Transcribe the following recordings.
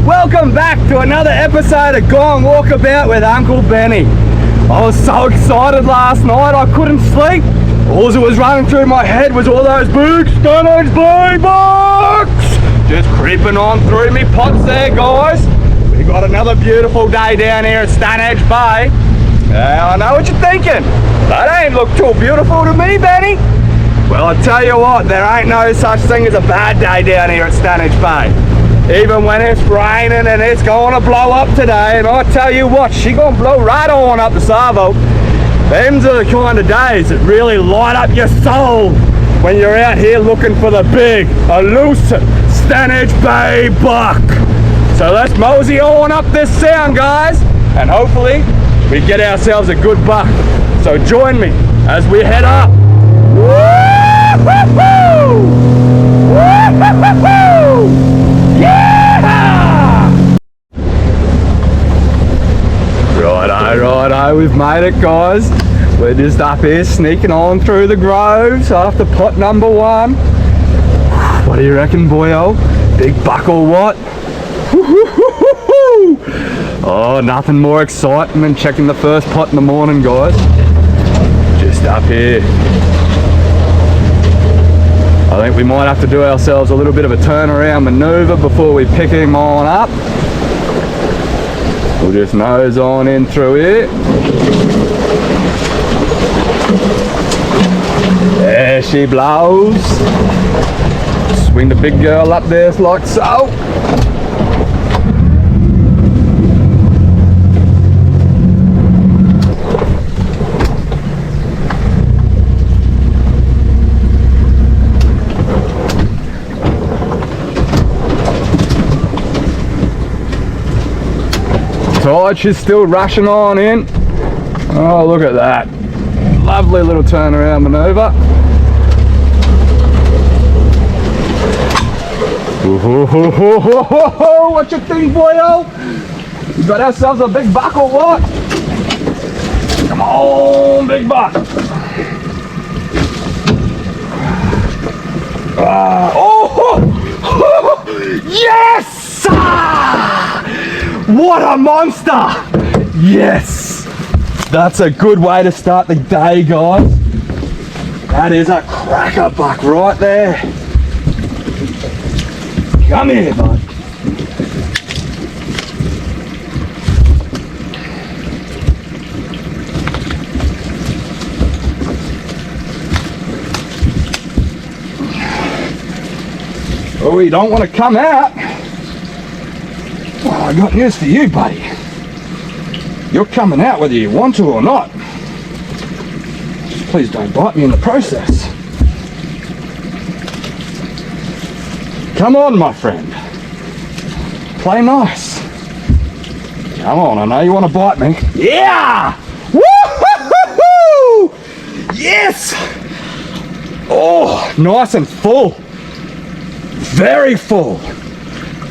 Welcome back to another episode of Go and Walkabout with Uncle Benny. I was so excited last night I couldn't sleep. All that was running through my head was all those big Stanage Bay bucks just creeping on through me pots there, guys. We got another beautiful day down here at Stanage Bay. I know what you're thinking. That ain't look too beautiful to me, Benny. Well, I tell you what, there ain't no such thing as a bad day down here at Stanage Bay. Even when it's raining and it's going to blow up today, and I tell you what, she going to blow right on up the arvo. Them's are the kind of days that really light up your soul when you're out here looking for the big, elusive Stanage Bay buck. So let's mosey on up this sound, guys, and hopefully we get ourselves a good buck. So join me as we head up. Woo-hoo-hoo! Woo-hoo-hoo-hoo! Yeah! Righto, we've made it, guys. We're just up here sneaking on through the groves after pot number one. What do you reckon, boyo? Big buck or what? Oh, nothing more exciting than checking the first pot in the morning, guys. Just up here. I think we might have to do ourselves a little bit of a turnaround maneuver before we pick him on up. We'll just nose on in through here. There she blows. Swing the big girl up there like so. Tide, she's still rushing on in. Oh, look at that. Lovely little turnaround maneuver. What you think, boyo? We got ourselves a big buck or what? Come on, big buck. Yes! What a monster! Yes! That's a good way to start the day, guys. That is a cracker buck right there. Come here, bud. Oh, you don't want to come out. Oh, I got news for you, buddy. You're coming out whether you want to or not. Just please don't bite me in the process. Come on, my friend. Play nice. Come on, I know you want to bite me. Yeah! Woo-hoo-hoo-hoo! Yes! Oh, nice and full. Very full.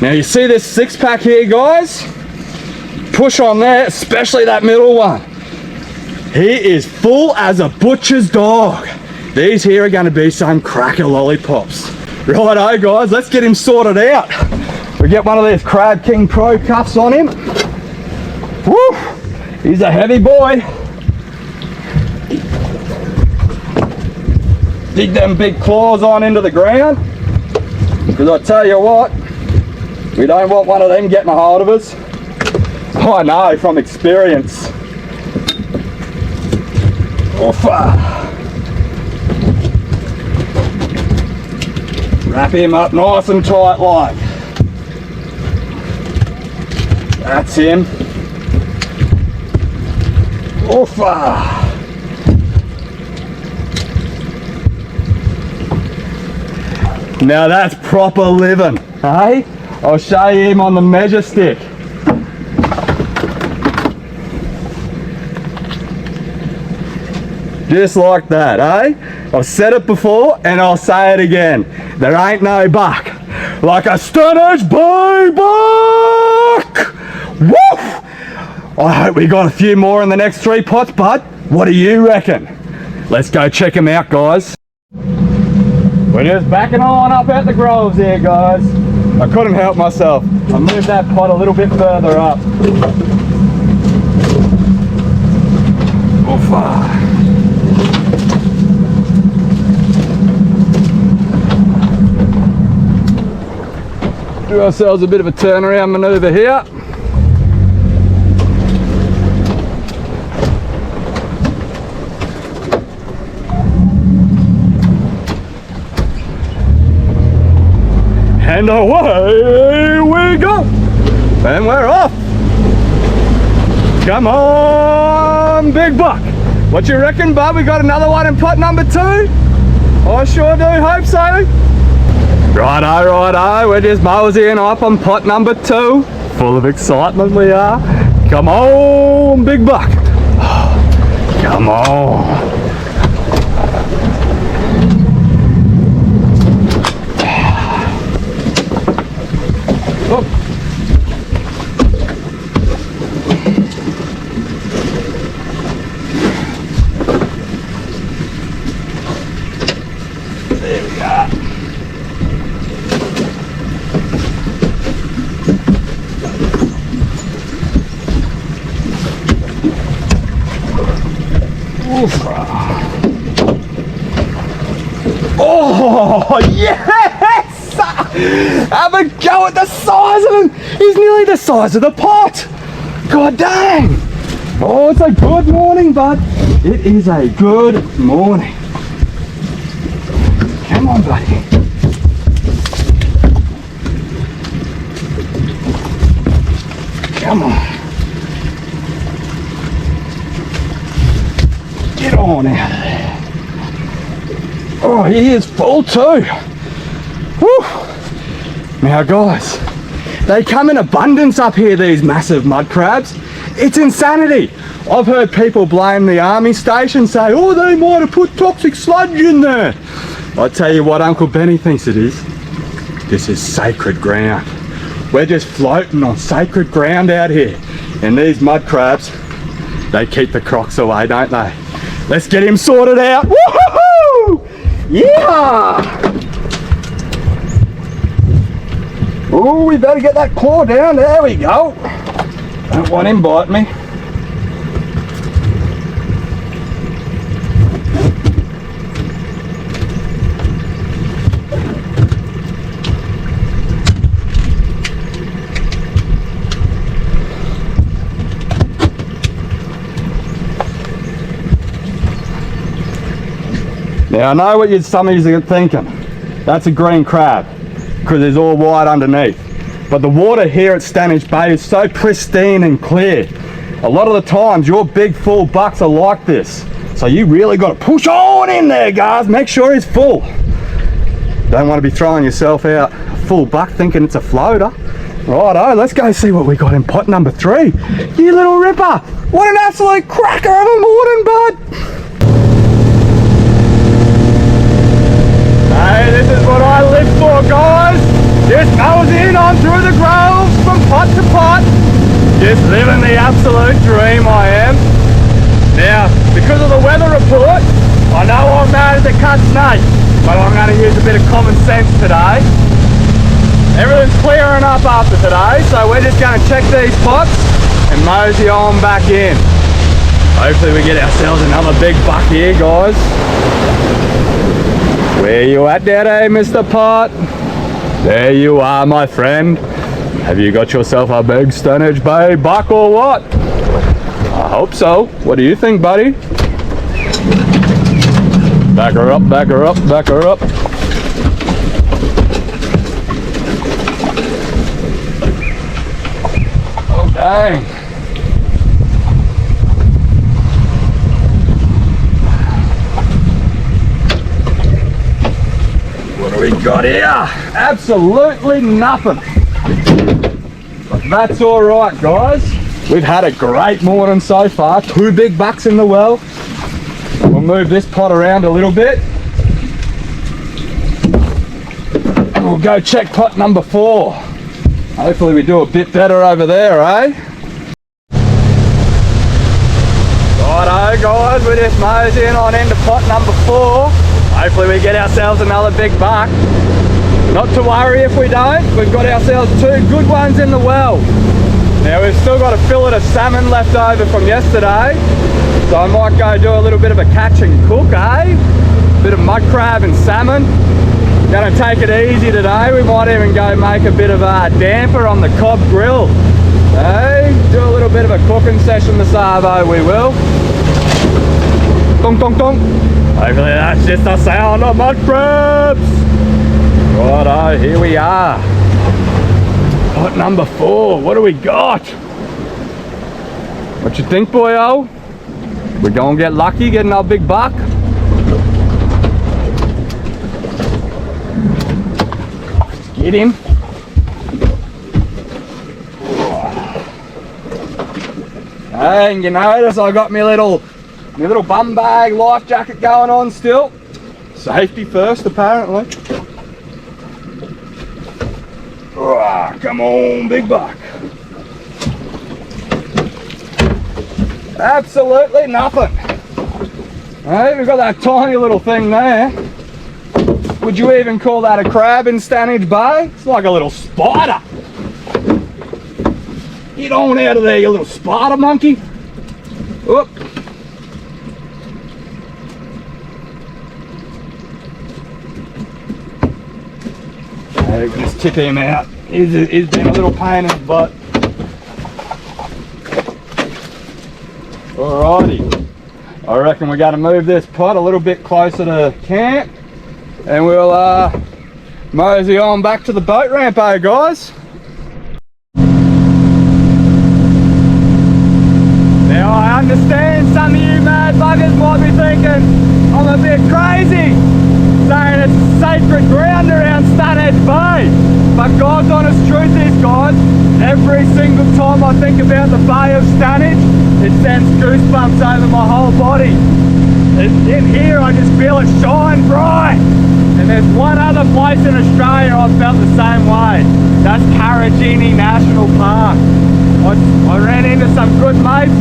Now you see this 6-pack here, guys? Push on there, especially that middle one. He is full as a butcher's dog. These here are going to be some cracker lollipops. Righto, guys, let's get him sorted out. We get one of these Crab King Pro cuffs on him. Woo! He's a heavy boy. Dig them big claws on into the ground. Because I tell you what, we don't want one of them getting a hold of us. I know from experience. Wrap him up nice and tight like. That's him. Now that's proper living, hey? I'll show you him on the measure stick. Just like that, eh? I've said it before and I'll say it again. There ain't no buck like a Stanage Bay buck! Woof! I hope we got a few more in the next 3 pots, bud. What do you reckon? Let's go check them out, guys. We're just backing on up at the groves here, guys. I couldn't help myself. I moved that pot a little bit further up. Oof. Do ourselves a bit of a turnaround manoeuvre here. And away we go. And we're off. Come on, big buck. What you reckon, bud? We got another one in pot number 2? I sure do hope so. Righto, righto, we're just moseying up on pot number 2. Full of excitement we are. Come on, big buck. Come on. Oh. There we go. Oh, yes! Have a go at the size of him. He's nearly the size of the pot. God dang. Oh, it's a good morning, bud. It is a good morning. Come on, buddy. Come on. Get on out of there. Oh, he is full too. Whew. Now guys, they come in abundance up here, these massive mud crabs. It's insanity. I've heard people blame the army station, say, oh, they might have put toxic sludge in there. I tell you what Uncle Benny thinks it is. This is sacred ground. We're just floating on sacred ground out here. And these mud crabs, they keep the crocs away, don't they? Let's get him sorted out. Woohoo! Yeah! Oh, we better get that claw down. There we go. Don't want him biting me. Now I know what some of you are thinking. That's a green crab because it's all white underneath. But the water here at Stanage Bay is so pristine and clear. A lot of the times your big full bucks are like this. So you really got to push on in there, guys. Make sure he's full. Don't want to be throwing yourself out a full buck thinking it's a floater. Righto, let's go see what we got in pot number 3. You little ripper. What an absolute cracker of a morning, bud. Hey, this is what I live for, guys. Just nosing on through the groves from pot to pot. Just living the absolute dream, I am. Now, because of the weather report, I know I'm mad as a cut snake, but I'm going to use a bit of common sense today. Everything's clearing up after today, so we're just going to check these pots and mosey on back in. Hopefully we get ourselves another big buck here, guys. Where you at there, eh, Mr. Pot? There you are, my friend. Have you got yourself a big Stanage Bay buck or what? I hope so. What do you think, buddy? Back her up, back her up, back her up. Oh, dang. What do we got here? Absolutely nothing. But that's all right, guys. We've had a great morning so far. 2 big bucks in the well. We'll move this pot around a little bit. And we'll go check pot number 4. Hopefully we do a bit better over there, eh? Righto, guys, we're just moseying on into pot number 4. Hopefully we get ourselves another big buck. Not to worry if we don't, we've got ourselves 2 good ones in the well. Now we've still got a fillet of salmon left over from yesterday, so I might go do a little bit of a catch and cook, eh? Bit of mud crab and salmon. Gonna take it easy today. We might even go make a bit of a damper on the cob grill. Hey, do a little bit of a cooking session this arvo, we will. Dong dong dong. Hopefully that's just the sound of mud crabs. Righto, here we are. Pot number 4, what do we got? What you think, boyo? We're gonna get lucky getting our big buck? Get him. And you notice I got my little bum bag life jacket going on still. Safety first, apparently. Oh, come on, big buck. Absolutely nothing. Hey, we've got that tiny little thing there. Would you even call that a crab in Stanage Bay? It's like a little spider. Get on out of there, you little spider monkey. Whoop. Just tip him out. He's been a little pain in the butt. Alrighty. I reckon we got to move this pot a little bit closer to camp, and we'll mosey on back to the boat ramp, eh, guys? Now I understand some of you mad buggers might be thinking I'm a bit crazy, saying it's sacred ground around Stanage Bay. But God's honest truth is, guys, every single time I think about the Bay of Stanage, it sends goosebumps over my whole body. In here I just feel it shine bright. And there's one other place in Australia I've felt the same way. That's Karajini National Park. I ran into some good mates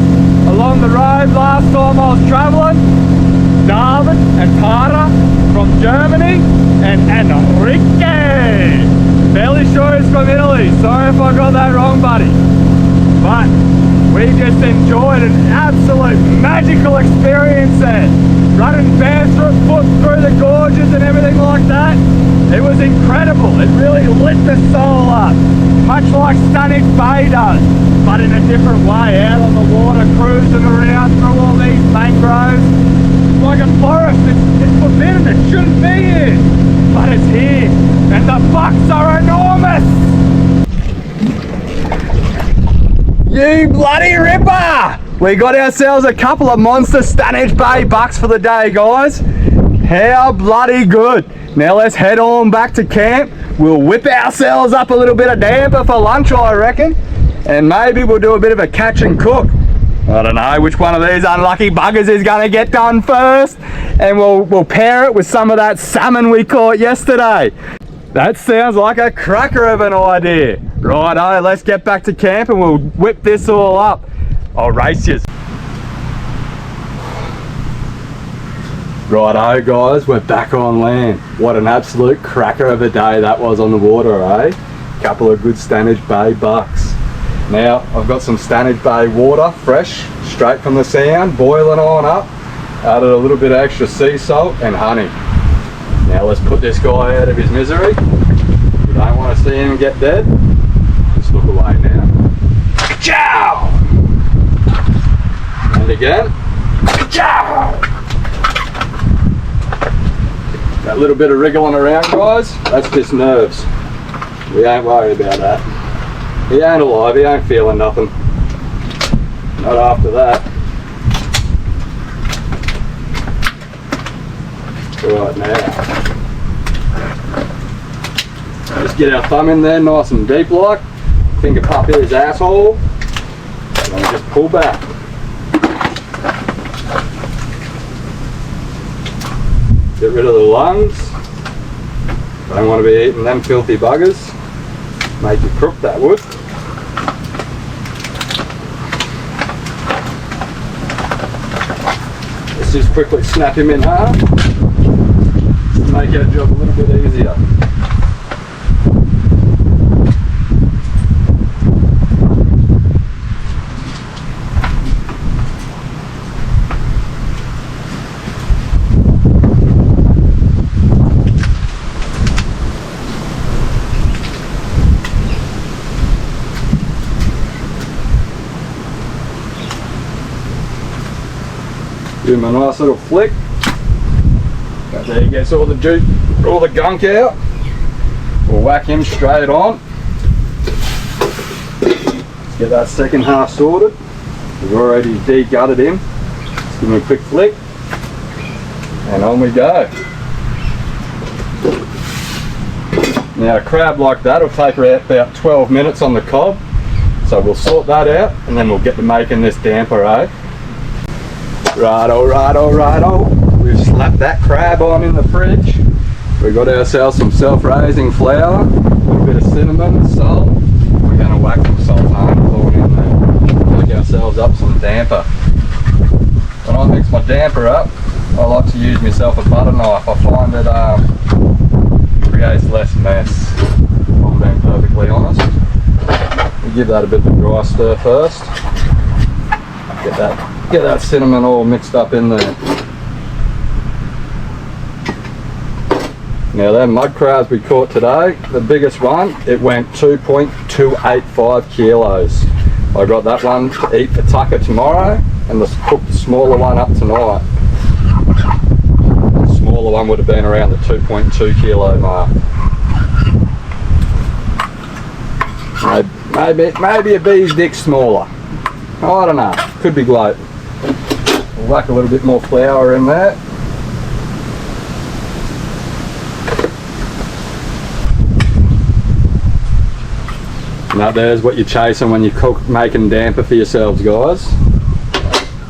along the road last time I was travelling. David and Tara from Germany, and Enrique. Fairly sure he's from Italy. Sorry if I got that wrong, buddy. But we just enjoyed an absolute magical experience there. Running barefoot through the gorges and everything like that. It was incredible. It really lit the soul up. Much like Stanage Bay does, but in a different way. Out on the water, cruising around through all these mangroves. Like a forest, it's forbidden, it shouldn't be here, but it's here, and the bucks are enormous! You bloody ripper! We got ourselves a couple of monster Stanage Bay bucks for the day, guys. How bloody good. Now let's head on back to camp. We'll whip ourselves up a little bit of damper for lunch, I reckon, and maybe we'll do a bit of a catch and cook. I don't know which one of these unlucky buggers is going to get done first, and we'll pair it with some of that salmon we caught yesterday. That sounds like a cracker of an idea. Righto, let's get back to camp and we'll whip this all up. I'll race yous. Righto guys, we're back on land. What an absolute cracker of a day that was on the water, eh? Couple of good Stanage Bay bucks. Now, I've got some Stanage Bay water, fresh, straight from the sound, boiling on up. Added a little bit of extra sea salt and honey. Now let's put this guy out of his misery. You don't want to see him get dead. Just look away now. Ka-chow! And again. Ka-chow! That little bit of wriggling around, guys, that's just nerves. We ain't worried about that. He ain't alive, he ain't feeling nothing. Not after that. Right now. Just get our thumb in there nice and deep like. Finger pop his asshole. And then just pull back. Get rid of the lungs. Don't want to be eating them filthy buggers. Make you crook, that would. Let's just quickly snap him in half. Make our job a little bit easier. Do my nice little flick. There he gets all the juice, all the gunk out. We'll whack him straight on. Let's get that second half sorted. We've already de-gutted him. Let's give him a quick flick. And on we go. Now a crab like that will take about 12 minutes on the cob. So we'll sort that out and then we'll get to making this damper, eh? Righto, righto, righto. We've slapped that crab on in the fridge. We've got ourselves some self-raising flour, a little bit of cinnamon, salt. We're going to whack some sultana corn in there. Make ourselves up some damper. When I mix my damper up, I like to use myself a butter knife. I find it creates less mess, if I'm being perfectly honest. We give that a bit of a dry stir first. Get that cinnamon all mixed up in there. Now them mud crabs we caught today, the biggest one, it went 2.285 kilos. I got that one to eat for tucker tomorrow and cook the smaller one up tonight. The smaller one would have been around the 2.2 kilo mark. Maybe a bee's dick smaller. I don't know, could be gloating. We'll whack a little bit more flour in there. Now there's what you're chasing when you're making damper for yourselves, guys.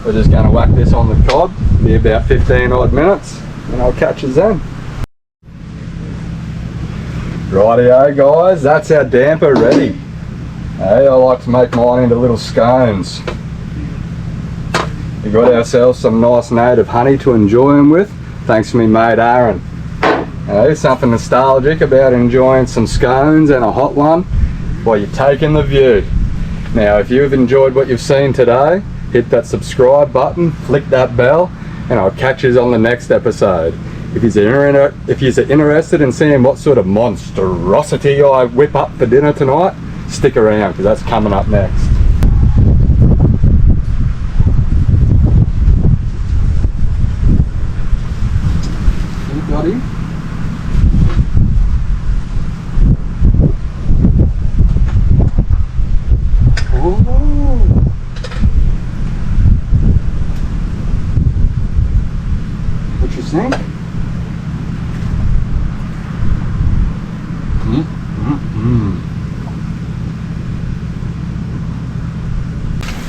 We're just going to whack this on the cob, be about 15 odd minutes, and I'll catch you then. Rightio guys, that's our damper ready. Hey, I like to make mine into little scones. We got ourselves some nice native honey to enjoy them with, thanks to me mate Aaron. Hey, something nostalgic about enjoying some scones and a hot one while you're taking the view. Now if you've enjoyed what you've seen today, hit that subscribe button, flick that bell, and I'll catch you on the next episode. If you're interested in seeing what sort of monstrosity I whip up for dinner tonight, stick around because that's coming up next. You got him? What you think?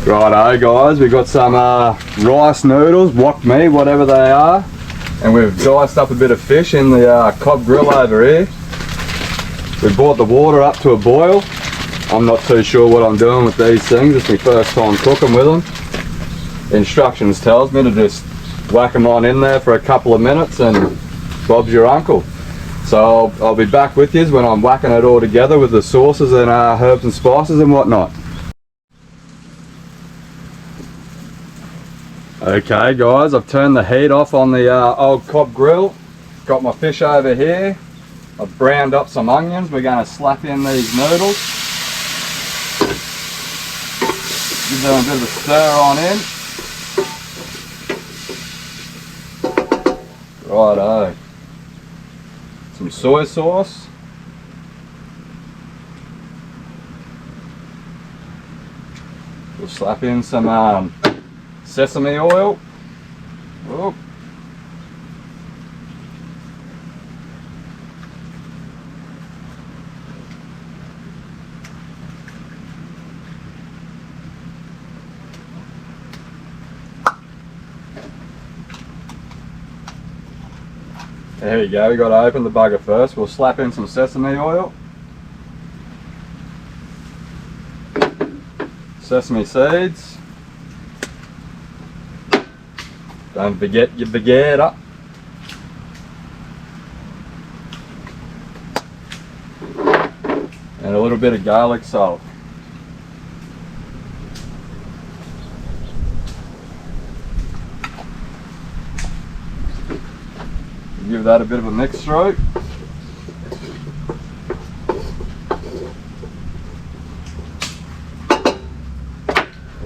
Righto guys, we've got some rice noodles, wok me, whatever they are, and we've diced up a bit of fish in the cob grill over here. We've brought the water up to a boil. I'm not too sure what I'm doing with these things, it's my first time cooking with them. The instructions tells me to just whack them on in there for a couple of minutes and Bob's your uncle. So I'll be back with you when I'm whacking it all together with the sauces and herbs and spices and whatnot. Okay guys, I've turned the heat off on the old cob grill. Got my fish over here. I've browned up some onions. We're going to slap in these noodles. Give them a bit of a stir on in. Righto. Some soy sauce. We'll slap in some sesame oil. Oh. There we go, we got to open the bugger first. We'll slap in some sesame oil. Sesame seeds. Don't forget your baguette. And a little bit of garlic salt. Give that a bit of a mix through.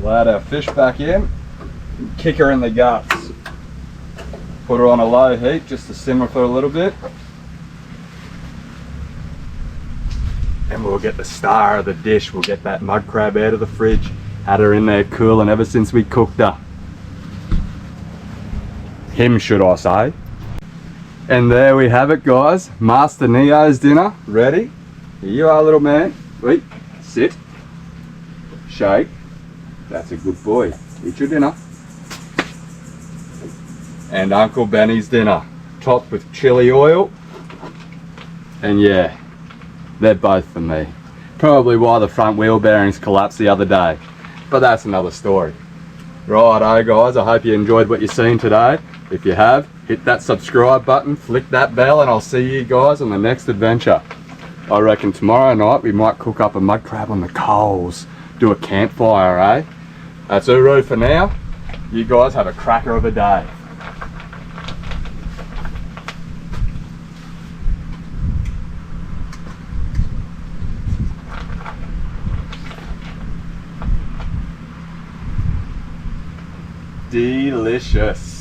We'll add our fish back in and kick her in the guts. Put her on a low heat just to simmer for a little bit. And we'll get the star of the dish. We'll get that mud crab out of the fridge. Had her in there cooling ever since we cooked her. Him, should I say. And there we have it, guys. Master Neo's dinner ready. Here you are, little man. Wait, sit, shake. That's a good boy. Eat your dinner. And Uncle Benny's dinner, topped with chili oil. And yeah, they're both for me. Probably why the front wheel bearings collapsed the other day, but that's another story. Righto guys, I hope you enjoyed what you've seen today. If you have, hit that subscribe button, flick that bell, and I'll see you guys on the next adventure. I reckon tomorrow night we might cook up a mud crab on the coals, do a campfire, eh? That's Uru for now. You guys have a cracker of a day. Delicious.